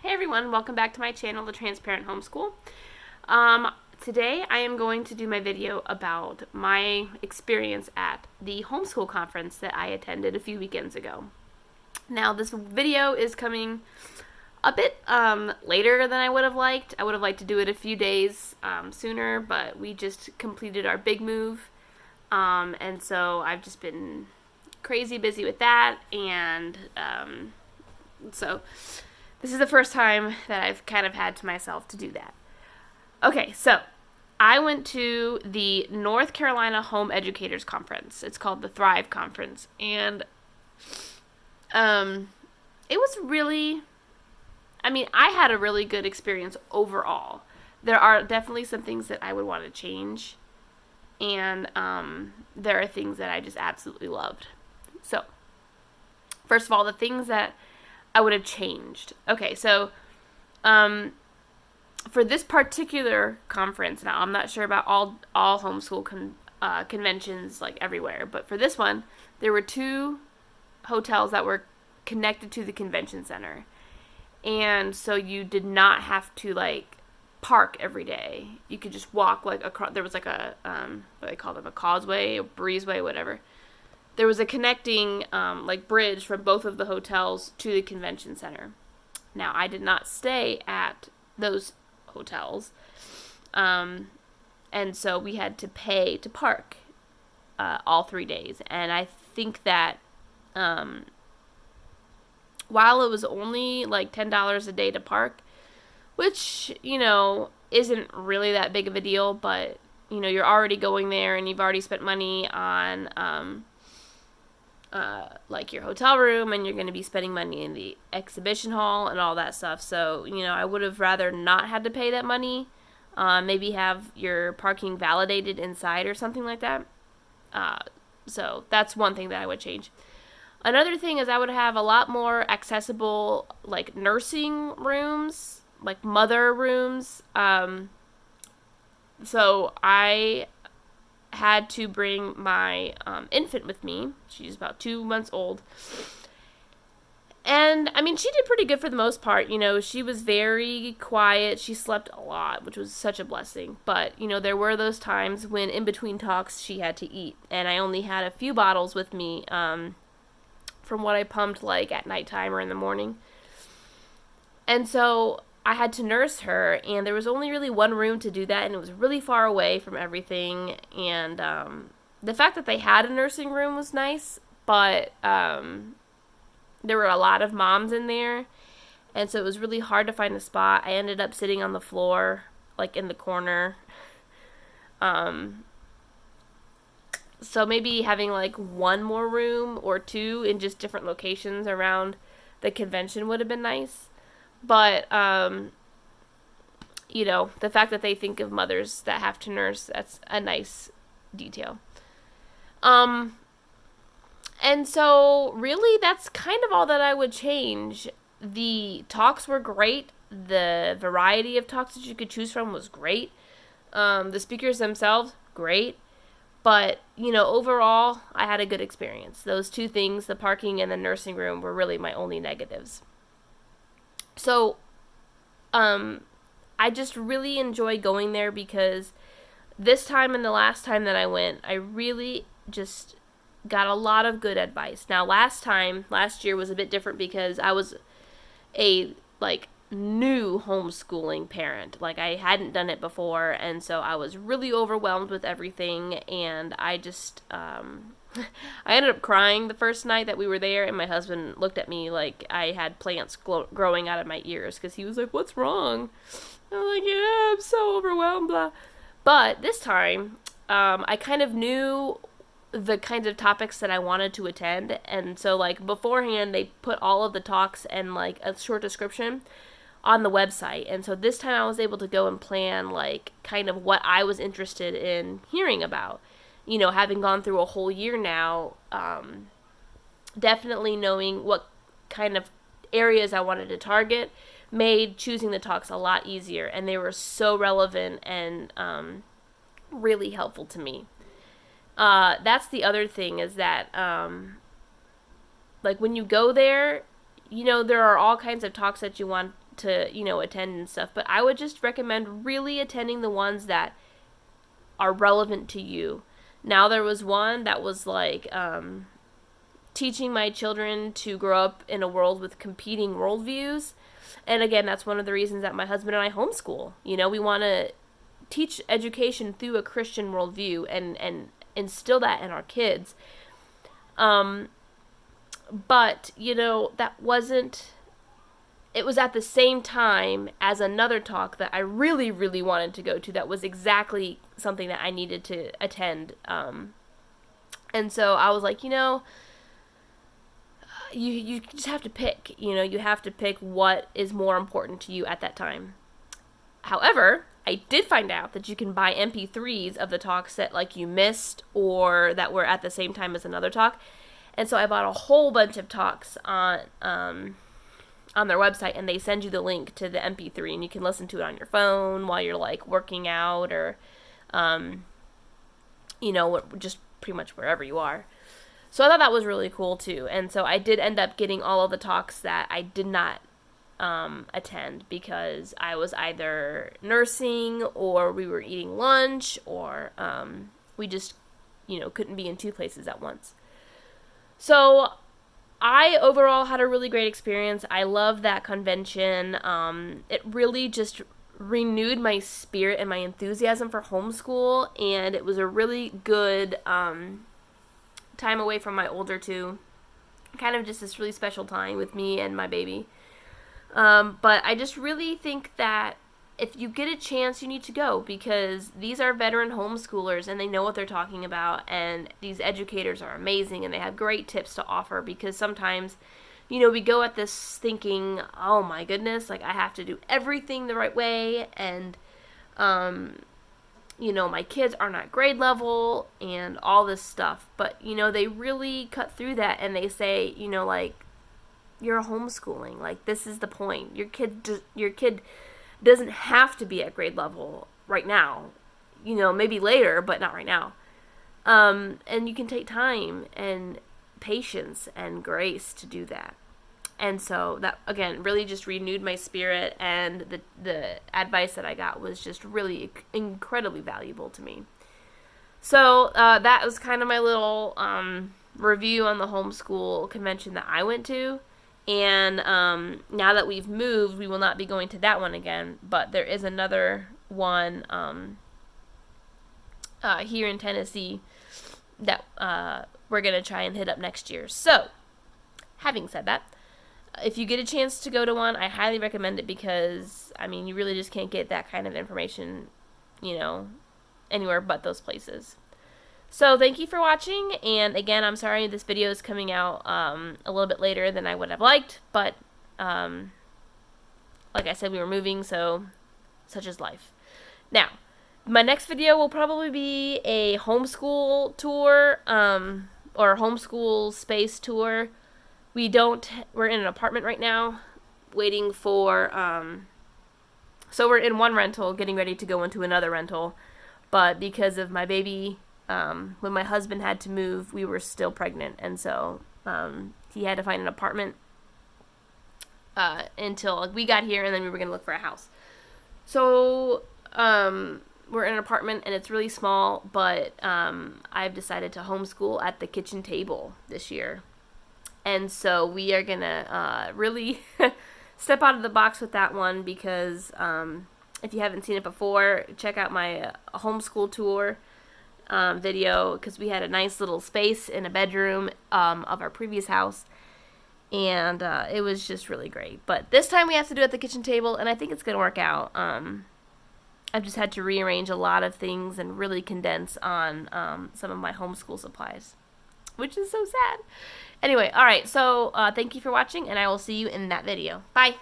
Hey everyone, welcome back to my channel, The Transparent Homeschool. Today I am going to do my video about my experience at the homeschool conference that I attended a few weekends ago. Now this video is coming a bit later than I would have liked. I would have liked to do it a few days sooner, but we just completed our big move. And so I've just been crazy busy with that, and so this is the first time that I've kind of had to myself to do that. Okay, so I went to the North Carolina Home Educators Conference. It's called the Thrive Conference, and it was really, I had a really good experience overall. There are definitely some things that I would want to change, and there are things that I just absolutely loved. So, first of all, the things that I would have changed. Okay, so for this particular conference, now I'm not sure about all homeschool conventions like everywhere, but for this one, there were 2 hotels that were connected to the convention center, and so you did not have to like park every day. You could just walk like across. There was like a what they call them, a causeway, a breezeway, whatever. There was a connecting like bridge from both of the hotels to the convention center. Now, I did not stay at those hotels, and so we had to pay to park all 3 days. And I think that while it was only like $10 a day to park, which, isn't really that big of a deal, but, you're already going there and you've already spent money on like your hotel room, and you're going to be spending money in the exhibition hall and all that stuff. So, I would have rather not had to pay that money. Maybe have your parking validated inside or something like that. So that's one thing that I would change. Another thing is I would have a lot more accessible, like, nursing rooms, like mother rooms. So I had to bring my infant with me. She's about 2 months old. And, she did pretty good for the most part. She was very quiet. She slept a lot, which was such a blessing. But, there were those times when in between talks she had to eat. And I only had a few bottles with me from what I pumped, like, at nighttime or in the morning. And so I had to nurse her, and there was only really one room to do that, and it was really far away from everything. And the fact that they had a nursing room was nice, but there were a lot of moms in there, and so it was really hard to find a spot. I ended up sitting on the floor, like in the corner. So maybe having like one more room or 2 in just different locations around the convention would have been nice. But, the fact that they think of mothers that have to nurse, that's a nice detail. And so, really, that's kind of all that I would change. The talks were great. The variety of talks that you could choose from was great. The speakers themselves, great. But, overall, I had a good experience. Those 2 things, the parking and the nursing room, were really my only negatives. So, I just really enjoy going there because this time and the last time that I went, I really just got a lot of good advice. Now, last year was a bit different because I was a, new homeschooling parent. I hadn't done it before, and so I was really overwhelmed with everything, and I just, I ended up crying the first night that we were there, and my husband looked at me like I had plants growing out of my ears, because he was like, "What's wrong?" I was like, "Yeah, I'm so overwhelmed, blah." But this time, I kind of knew the kinds of topics that I wanted to attend, and so, beforehand, they put all of the talks and, a short description on the website, and so this time I was able to go and plan, kind of what I was interested in hearing about. Having gone through a whole year now, definitely knowing what kind of areas I wanted to target made choosing the talks a lot easier, and they were so relevant and really helpful to me. That's the other thing, is that when you go there, there are all kinds of talks that you want to attend and stuff, but I would just recommend really attending the ones that are relevant to you. Now, there was one that was like teaching my children to grow up in a world with competing worldviews. And again, that's one of the reasons that my husband and I homeschool. We want to teach education through a Christian worldview and instill that in our kids. But, that wasn't, it was at the same time as another talk that I really, really wanted to go to that was exactly something that I needed to attend. And so I was like, you just have to pick, you have to pick what is more important to you at that time. However, I did find out that you can buy MP3s of the talks that like you missed or that were at the same time as another talk. And so I bought a whole bunch of talks on their website, and they send you the link to the MP3, and you can listen to it on your phone while you're like working out or, just pretty much wherever you are. So I thought that was really cool too. And so I did end up getting all of the talks that I did not attend because I was either nursing or we were eating lunch or we just, couldn't be in two places at once. So I overall had a really great experience. I love that convention. It really just renewed my spirit and my enthusiasm for homeschool, and it was a really good time away from my older two. Kind of just this really special time with me and my baby. But I just really think that if you get a chance, you need to go because these are veteran homeschoolers and they know what they're talking about, and these educators are amazing and they have great tips to offer because sometimes, we go at this thinking, oh my goodness, like I have to do everything the right way and, my kids are not grade level and all this stuff. But, they really cut through that and they say, like, you're homeschooling. Like, this is the point. Your kid doesn't have to be at grade level right now. Maybe later, but not right now. And you can take time and patience and grace to do that. And so that, again, really just renewed my spirit, and the advice that I got was just really incredibly valuable to me. So that was kind of my little review on the homeschool convention that I went to. And now that we've moved, we will not be going to that one again. But there is another one here in Tennessee that we're going to try and hit up next year. So, having said that, if you get a chance to go to one, I highly recommend it because, you really just can't get that kind of information, anywhere but those places. So thank you for watching, and again, I'm sorry this video is coming out a little bit later than I would have liked, but like I said, we were moving, so such is life. Now, my next video will probably be a homeschool tour, or homeschool space tour. We're in an apartment right now, waiting for, so we're in one rental, getting ready to go into another rental, but because of my baby, when my husband had to move, we were still pregnant, and so he had to find an apartment until we got here, and then we were going to look for a house. So we're in an apartment, and it's really small, but I've decided to homeschool at the kitchen table this year, and so we are going to really step out of the box with that one because if you haven't seen it before, check out my homeschool tour video because we had a nice little space in a bedroom of our previous house, and it was just really great. But this time we have to do it at the kitchen table, and I think it's going to work out. I've just had to rearrange a lot of things and really condense on some of my homeschool supplies, which is so sad. Anyway, alright, so thank you for watching, and I will see you in that video. Bye!